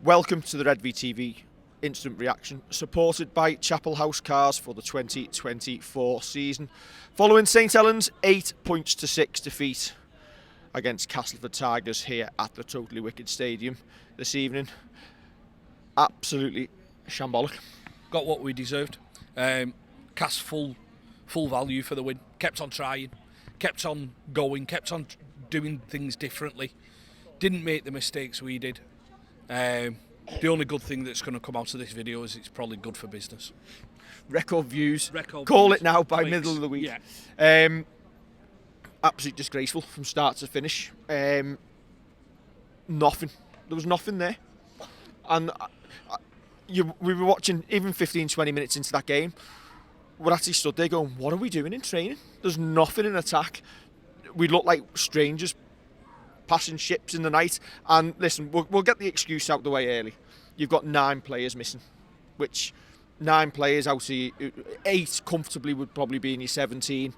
Welcome to the Redvee TV instant reaction, supported by Chapel House Cars for the 2024 season. Following St Helens' 8 points to 6 defeat against Castleford Tigers here at the Totally Wicked Stadium this evening. Absolutely shambolic. Got what we deserved. Cast full value for the win. Kept on trying, kept on going, kept on doing things differently. Didn't make the mistakes we did. The only good thing that's going to come out of this video is it's probably good for business. Record views. Record Call views. it now by Clicks. middle of the week. Yeah. Absolutely disgraceful from start to finish. Nothing. There was nothing there. And we were watching, even 15-20 minutes into that game, we're actually stood there going, what are we doing in training? There's nothing in attack. We look like strangers passing ships in the night. And listen, we'll get the excuse out the way early. You've got 9 players missing, which 9 players out of 8 comfortably would probably be in your 17.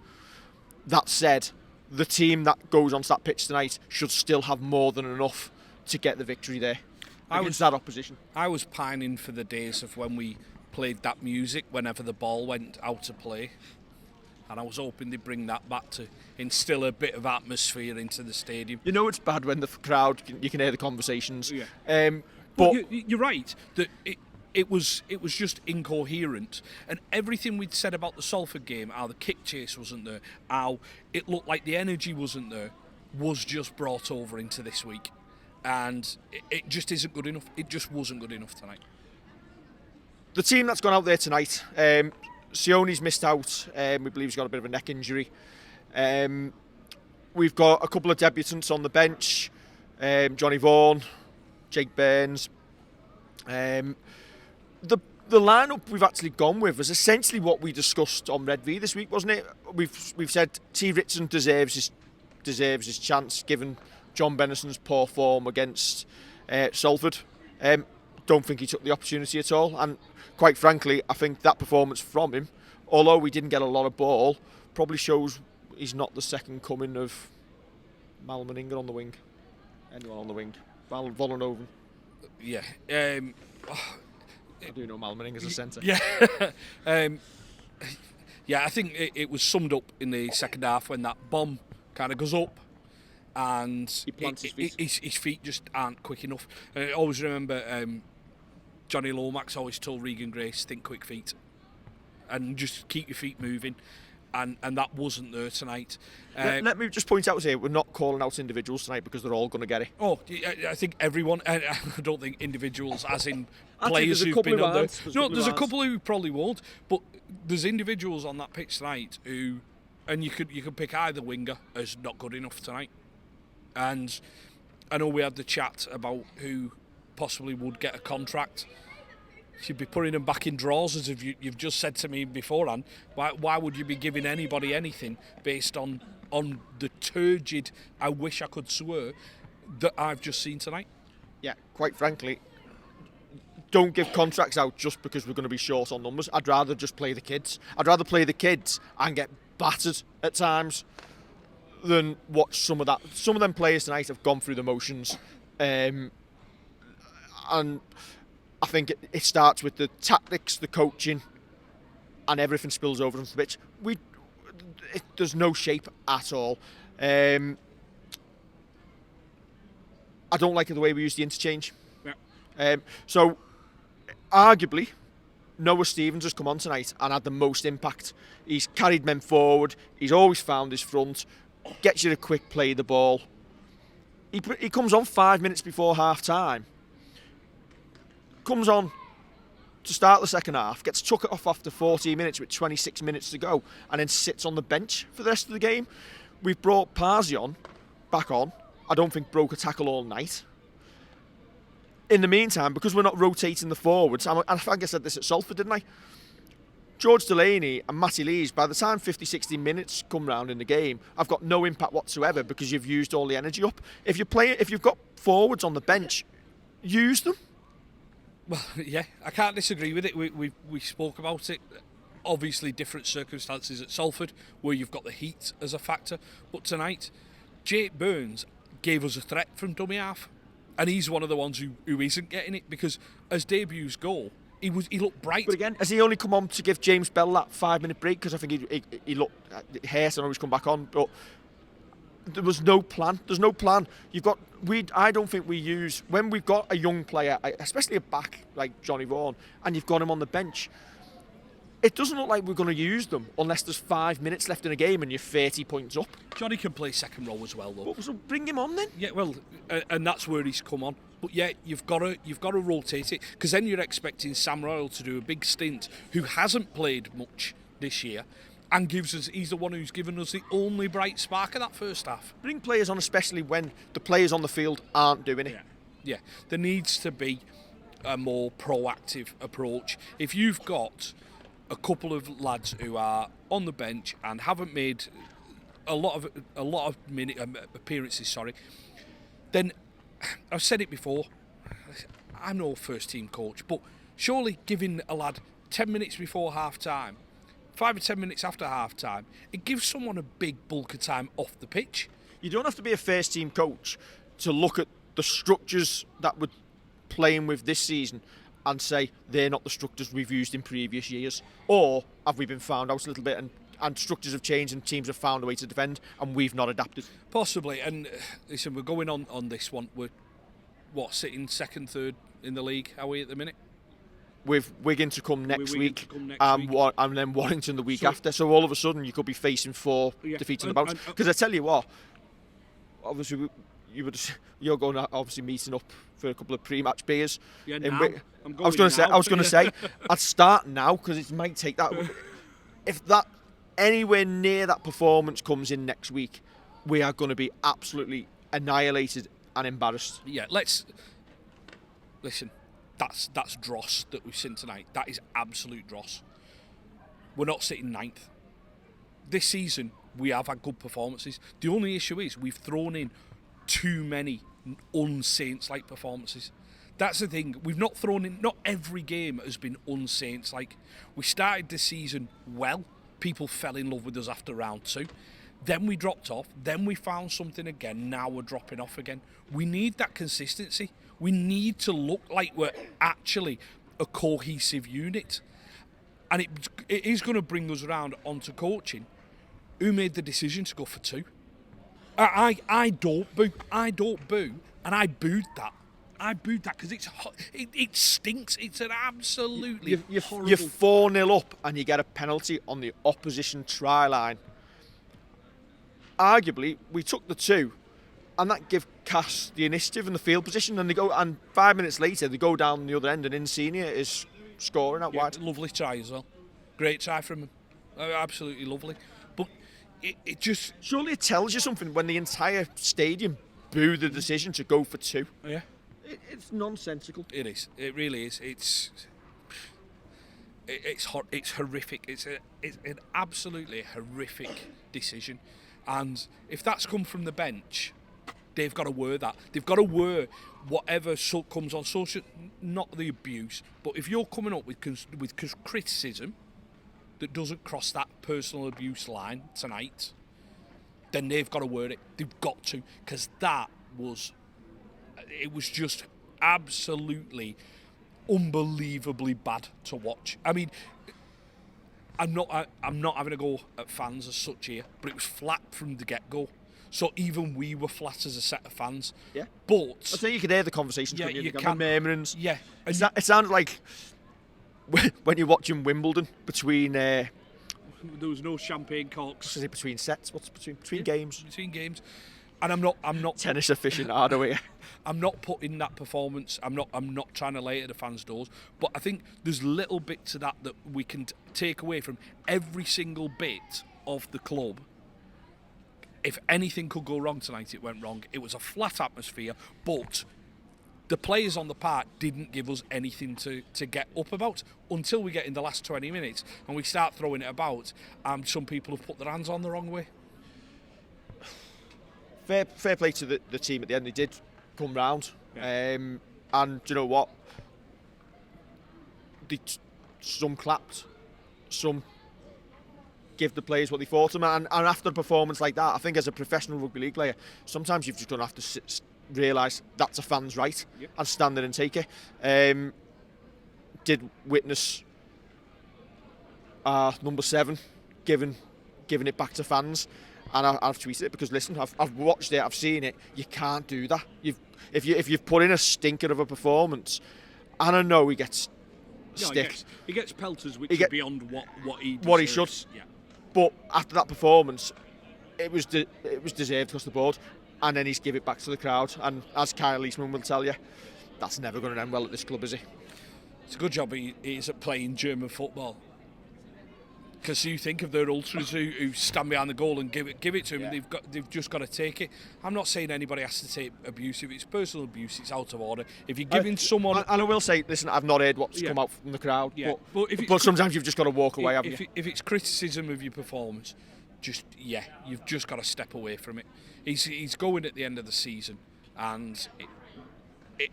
That said, the team that goes onto that pitch tonight should still have more than enough to get the victory there against that opposition. I was pining for the days of when we played that music whenever the ball went out to play. And I was hoping they'd bring that back to instill a bit of atmosphere into the stadium. You know it's bad when the crowd, you can hear the conversations. Yeah. But you're right that it was just incoherent, and everything we'd said about the Salford game, how the kick chase wasn't there, how it looked like the energy wasn't there, was just brought over into this week, and it just isn't good enough. It just wasn't good enough tonight. The team that's gone out there tonight, Sione's missed out. We believe he's got a bit of a neck injury. We've got a couple of debutants on the bench, Johnny Vaughan, Jake Burns. The lineup we've actually gone with was essentially what we discussed on Redvee this week, wasn't it? We've said T. Ritson deserves his chance given John Bennison's poor form against Salford. Don't think he took the opportunity at all, and quite frankly, I think that performance from him, although we didn't get a lot of ball, probably shows he's not the second coming of Malmeninger on the wing. Anyone on the wing? Vollenhoven. Yeah. I do know Malmeninger's a centre. Yeah. Yeah, I think it was summed up in the second half when that bomb kind of goes up and He plants his feet. His feet just aren't quick enough. I always remember Johnny Lomax always told Regan Grace, think quick feet and just keep your feet moving. And that wasn't there tonight. Let me just point out here, we're not calling out individuals tonight because they're all going to get it. Oh, I think everyone. I don't think individuals, as in players who've been on there. No, there's a couple who probably won't, but there's individuals on that pitch tonight who, and you could pick either winger as not good enough tonight. And I know we had the chat about who possibly would get a contract. You'd be putting them back in drawers, as if you've just said to me beforehand. Why would you be giving anybody anything based on the turgid, I wish I could swear, that I've just seen tonight? Yeah, quite frankly, don't give contracts out just because we're going to be short on numbers. I'd rather just play the kids. I'd rather play the kids and get battered at times than watch some of that. Some of them players tonight have gone through the motions, and I think it starts with the tactics, the coaching, and everything spills over onto the pitch. There's no shape at all. I don't like the way we use the interchange. Yeah. So, arguably, Noah Stevens has come on tonight and had the most impact. He's carried men forward. He's always found his front. Gets you a quick play of the ball. He comes on 5 minutes before half time. Comes on to start the second half, gets took off after 14 minutes with 26 minutes to go, and then sits on the bench for the rest of the game. We've brought Parzion back on. I don't think broke a tackle all night. In the meantime, because we're not rotating the forwards, and I think I said this at Salford, didn't I? George Delaney and Matty Lees, by the time 50-60 minutes come round in the game, I've got no impact whatsoever because you've used all the energy up. If you've got forwards on the bench, use them. Well, yeah, I can't disagree with it. We spoke about it. Obviously, different circumstances at Salford, where you've got the heat as a factor. But tonight, Jake Burns gave us a threat from dummy half. And he's one of the ones who isn't getting it, because as debuts go, he looked bright. But again, has he only come on to give James Bell that 5-minute break? Because I think he looked hurt. I know he's come back on, but there was no plan. There's no plan. I don't think we use, when we've got a young player, especially a back like Johnny Vaughan, and you've got him on the bench, it doesn't look like we're going to use them unless there's 5 minutes left in a game and you're 30 points up. Johnny can play second row as well, though. So bring him on then. Yeah, well, and that's where he's come on. But yeah, you've got to rotate it, because then you're expecting Sam Royal to do a big stint, who hasn't played much this year, and he's the one who's given us the only bright spark of that first half. Bring players on, especially when the players on the field aren't doing it. Yeah. There needs to be a more proactive approach. If you've got a couple of lads who are on the bench and haven't made a lot of appearances, then I've said it before, I'm no first team coach, but surely giving a lad 10 minutes before half time, 5 or 10 minutes after half time, it gives someone a big bulk of time off the pitch. You don't have to be a first team coach to look at the structures that we're playing with this season and say they're not the structures we've used in previous years. Or have we been found out a little bit and structures have changed and teams have found a way to defend and we've not adapted? Possibly. And listen, we're going on this one. We're sitting second, third in the league, are we at the minute? With Wigan to come next week, and then Warrington the week after. So all of a sudden you could be facing 4 defeats in the bounce. Because I tell you what, obviously you're going to obviously meeting up for a couple of pre-match beers. Yeah, I was going to say I'd start now, because it might take that. If that anywhere near that performance comes in next week, we are going to be absolutely annihilated and embarrassed. Yeah, listen. That's dross that we've seen tonight. That is absolute dross. We're not sitting ninth. This season, we have had good performances. The only issue is we've thrown in too many un-Saints-like performances. That's the thing. We've not thrown in... Not every game has been un-Saints-like. We started this season well. People fell in love with us after round 2. Then we dropped off. Then we found something again. Now we're dropping off again. We need that consistency. We need to look like we're actually a cohesive unit. And it is going to bring us around onto coaching. Who made the decision to go for 2? I don't boo. And I booed that. Because it stinks. It's an absolutely horrible... You're 4-0 up and you get a penalty on the opposition try line. Arguably, we took the 2, and that gave Cass the initiative and the field position, and 5 minutes later they go down the other end and Insigne is scoring out wide. Lovely try as well. Great try from him. Absolutely lovely. But it just... Surely it tells you something when the entire stadium booed the decision to go for 2. Yeah. It's nonsensical. It is. It really is. It's horrific. It's an absolutely horrific decision. And if that's come from the bench, they've got to wear that. They've got to wear whatever comes on social, not the abuse. But if you're coming up with criticism that doesn't cross that personal abuse line tonight, then they've got to wear it. They've got to, because it was just absolutely unbelievably bad to watch. I mean, I'm not having a go at fans as such here, but it was flat from the get-go. So even we were flat as a set of fans. Yeah. But I think you could hear the conversations. Yeah, you can. Murmurings. Yeah. It sounded like when you're watching Wimbledon between. There was no champagne corks. Is it between sets? What's between games? Between games. And I'm not tennis aficionado here. I'm not putting that performance. I'm not trying to lay it at the fans' doors. But I think there's little bits of that we can take away from every single bit of the club. If anything could go wrong tonight, it went wrong. It was a flat atmosphere, but the players on the park didn't give us anything to get up about until we get in the last 20 minutes and we start throwing it about, and some people have put their hands on the wrong way. Fair play to the team at the end. They did come round. Yeah. And you know what? Some clapped, some give the players what they thought of them. And after a performance like that, I think as a professional rugby league player, sometimes you've just going to have to realise that's a fan's right and stand there and take it. Did witness number 7 giving it back to fans, and I've tweeted it because listen, I've watched it, I've seen it. You can't do that. If you've put in a stinker of a performance, and I know he gets stick. He gets pelters, which are beyond what he deserves. What he should. Yeah. But after that performance, it was deserved across the board, and then he's give it back to the crowd. And as Kyle Eastman will tell you, that's never going to end well at this club, is he? It's a good job he is at playing German football. Because you think of their ultras who stand behind the goal and give it to him, and they've just got to take it. I'm not saying anybody has to take abuse. If it's personal abuse, it's out of order. If you're giving someone... And I will say, listen, I've not heard what's come out from the crowd, but sometimes you've just got to walk away, haven't you? If it's criticism of your performance, you've just got to step away from it. He's going at the end of the season, and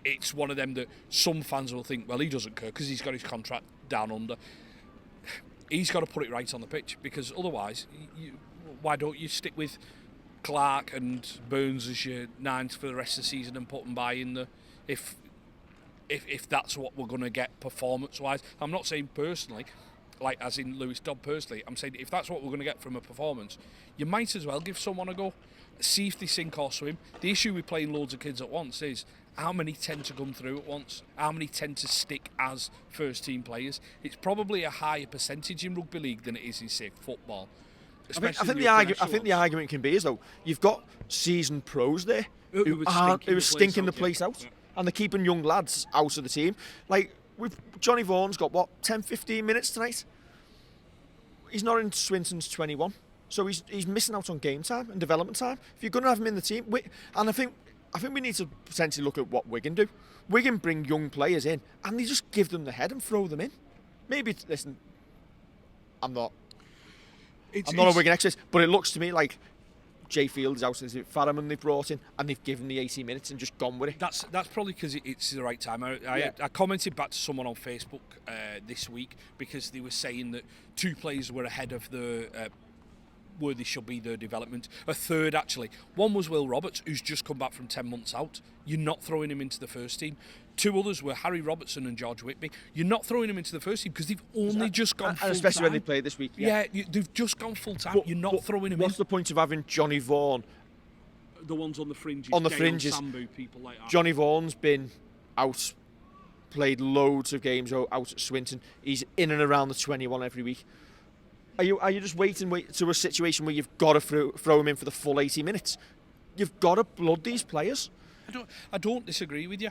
it's one of them that some fans will think, well, he doesn't care because he's got his contract down under. He's got to put it right on the pitch, because otherwise, why don't you stick with Clark and Burns as your 9th for the rest of the season and put them by in the... If that's what we're going to get performance-wise. I'm not saying personally, like as in Lewis Dodd personally, I'm saying if that's what we're going to get from a performance, you might as well give someone a go. See if they sink or swim. The issue with playing loads of kids at once is how many tend to come through at once, how many tend to stick as first team players. It's probably a higher percentage in rugby league than it is in, say, football. I think the argument can be is, though, you've got seasoned pros there who are stinking the place out, and they're keeping young lads out of the team. Like, Johnny Vaughan's got, 10-15 minutes tonight? He's not in Swinton's 21. So he's missing out on game time and development time. If you're going to have him in the team, and I think we need to potentially look at what Wigan do. Wigan bring young players in, and they just give them the head and throw them in. Maybe, listen, I'm not a Wigan expert, but it looks to me like Jay Field is out, is it Farriman they've brought in, and they've given the 80 minutes and just gone with it. That's probably because it's the right time. I commented back to someone on Facebook this week because they were saying that 2 players were ahead of the where they should be their development. A third, actually. One was Will Roberts, who's just come back from 10 months out. You're not throwing him into the first team. 2 others were Harry Robertson and George Whitby. You're not throwing him into the first team because they've only just gone full-time. Especially when they played this week. Yeah, they've just gone full-time. You're not throwing him in. What's the point of having Johnny Vaughan? The ones on the fringes. On the fringes. Sambu, people like that. Johnny Vaughan's been out, played loads of games out at Swinton. He's in and around the 21 every week. Are you just waiting to a situation where you've got to throw him in for the full 80 minutes? You've got to blood these players. I don't disagree with you,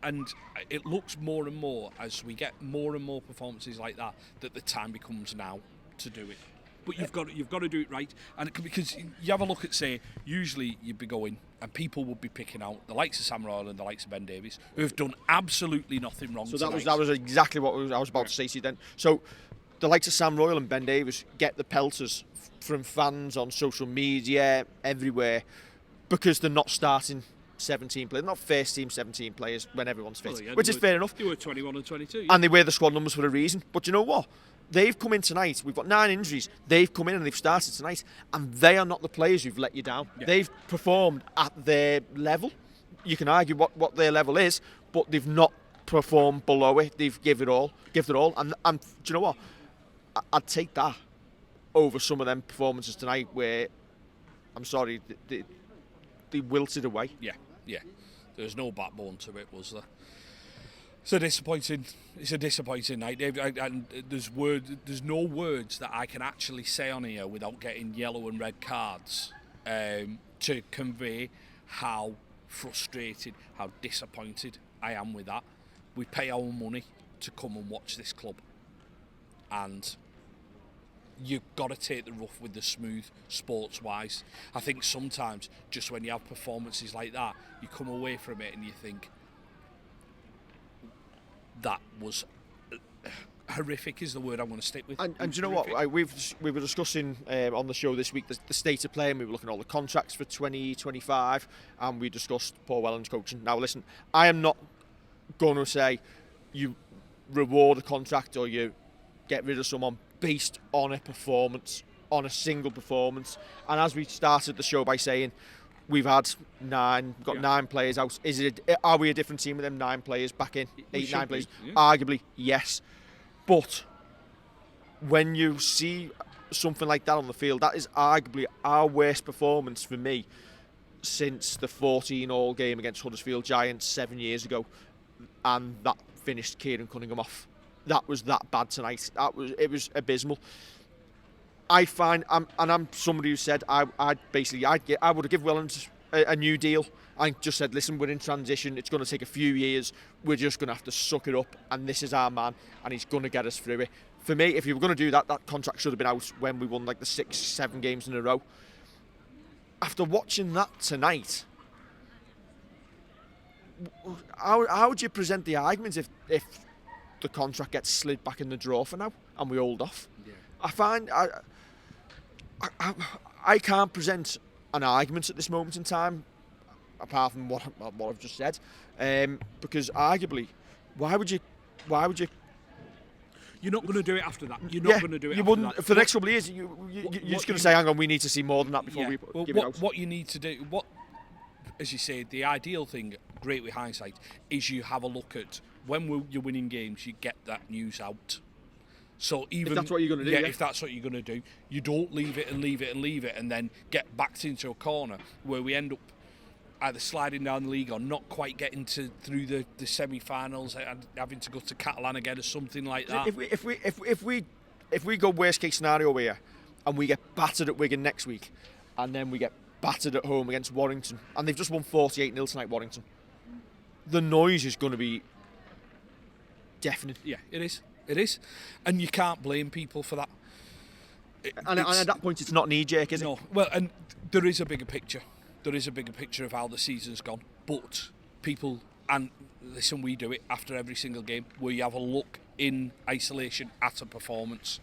and it looks more and more as we get more and more performances like that the time becomes now to do it. But you've got to do it right, and because you have a look at, say, usually you'd be going and people would be picking out the likes of Sam Royal and the likes of Ben Davies, who have done absolutely nothing wrong. So that was exactly what I was about to say to you then. So the likes of Sam Royal and Ben Davies get the pelters from fans on social media, everywhere, because they're not starting 17 players, not first team 17 players when everyone's fit, which is fair enough. They were 21 and 22. Yeah. And they wear the squad numbers for a reason. But you know what? They've come in tonight. We've got 9 injuries. They've come in and they've started tonight, and they are not the players who've let you down. Yeah. They've performed at their level. You can argue what their level is, but they've not performed below it. They've given it all. And do you know what? I'd take that over some of them performances tonight where, I'm sorry, they wilted away. Yeah. There's no backbone to it, was there? It's a disappointing night, Dave. And there's no words that I can actually say on here without getting yellow and red cards to convey how frustrated, how disappointed I am with that. We pay our money to come and watch this club, and you've got to take the rough with the smooth sports-wise. I think sometimes, just when you have performances like that, you come away from it and you think, that was horrific is the word I'm going to stick with. And do you know what? We were discussing on the show this week the state of play, and we were looking at all the contracts for 2025, and we discussed Paul Whelan's coaching. Now listen, I am not going to say you reward a contract or you get rid of someone based on a performance, on a single performance. And as we started the show by saying, we've had 9, we've got 9 players out. Are we a different team with them 9 players back in? 8, 9 players? Yeah. Arguably, yes. But when you see something like that on the field, that is arguably our worst performance for me since the 14-all game against Huddersfield Giants 7 years ago, and that finished Kieran Cunningham off. That was that bad tonight. It was abysmal. I find, I'm somebody who said I would have given Wellens a new deal. I just said, listen, we're in transition. It's going to take a few years. We're just going to have to suck it up, and this is our man, and he's going to get us through it. For me, if you were going to do that, that contract should have been out when we won like the 6, 7 games in a row. After watching that tonight, how would you present the arguments if the contract gets slid back in the drawer for now and we hold off? Yeah. I find I can't present an argument at this moment in time, apart from what I've just said, because arguably, why would you? You're not going to do it after that. You're not going to do it. You wouldn't for the next couple of years. You're just going to say, "Hang on, we need to see more than that before we give it out." What you need to do, as you say, the ideal thing, great with hindsight, is you have a look at when you're winning games, you get that news out. So even if that's what you're going to do, if that's what you're going to do, you don't leave it, and then get backed into a corner where we end up either sliding down the league or not quite getting through the semi-finals and having to go to Catalan again or something like that. If we go worst case scenario here and we get battered at Wigan next week, and then we get battered at home against Warrington, and they've just won 48-0 tonight, Warrington, the noise is going to be deafening. Yeah, it is, and you can't blame people for that. And at that point, it's not knee-jerk, is it? No. Well, and there is a bigger picture. There is a bigger picture of how the season's gone. But people, and listen, we do it after every single game, where you have a look in isolation at a performance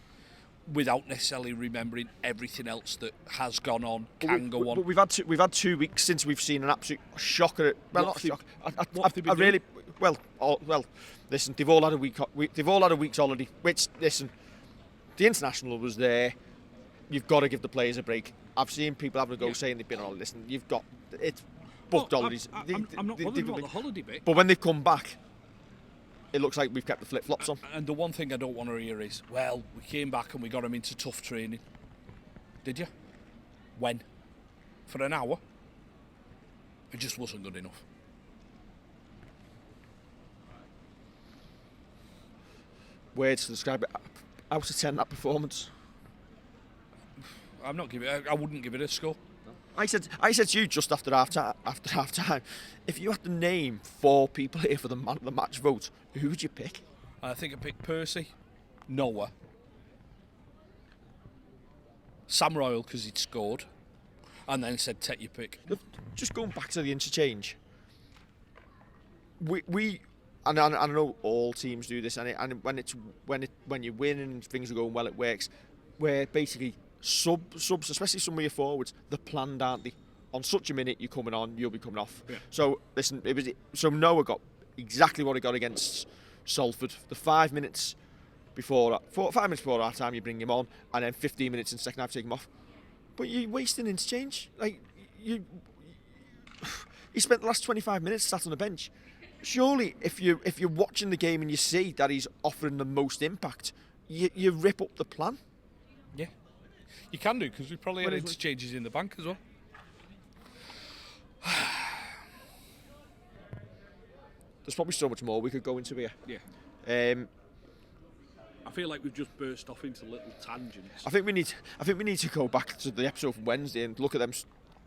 without necessarily remembering everything else that has gone on, can go on. But we've had 2 weeks since we've seen an absolute shocker. Well, not a shock. I really. Well, listen, they've all had a week. They've all had a week's holiday. Which, listen, the international was there. You've got to give the players a break. I've seen people having a go saying they've been on holiday. Listen, you've got it's booked holidays. I'm not bothered about the holiday bit. But when they've come back, it looks like we've kept the flip-flops on. And the one thing I don't want to hear is, well, we came back and we got them into tough training. Did you? When? For an hour? It just wasn't good enough. Words to describe it. Out of 10, that performance. I wouldn't give it a score. No. I said to you just after half time, if you had to name 4 people here for the man of the match vote, who would you pick? I think I picked Percy, Noah, Sam Royal because he'd scored, and then said take your pick. Just going back to the interchange, we and I know all teams do this, and when you win and things are going well, it works. Where basically subs, especially some of your forwards, they're planned, aren't they? On such a minute you're coming on, you'll be coming off. Yeah. So listen, so Noah got exactly what he got against Salford. The 5 minutes before 5 minutes before our time, you bring him on, and then 15 minutes in the second half, take him off. But you're wasting interchange. Like he spent the last 25 minutes sat on the bench. Surely, if you're watching the game and you see that he's offering the most impact, you rip up the plan. Yeah, you can do, because we probably had interchanges in the bank as well. There's probably so much more we could go into here. Yeah. I feel like we've just burst off into little tangents. I think we need to go back to the episode from Wednesday and look at them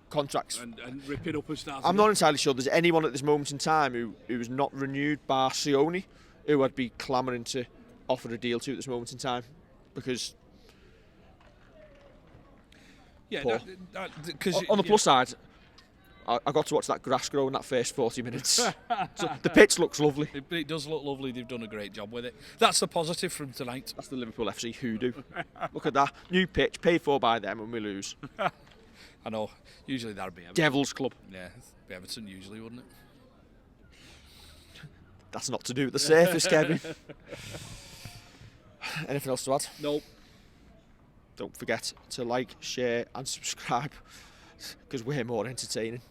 contracts and rip it up and start. I'm not entirely sure there's anyone at this moment in time who's not renewed, bar Sione, who I'd be clamouring to offer a deal to at this moment in time, because on the plus side, I got to watch that grass grow in that first 40 minutes. So the pitch looks lovely. It does look lovely. They've done a great job with it. That's the positive from tonight. That's the Liverpool FC hoodoo. Look at that. New pitch, paid for by them, and we lose. I know. Usually that'd be Everton. Devil's Club. Yeah, be Everton usually, wouldn't it? That's not to do with the surface, Kevin. Anything else to add? Nope. Don't forget to like, share and subscribe, because we're more entertaining.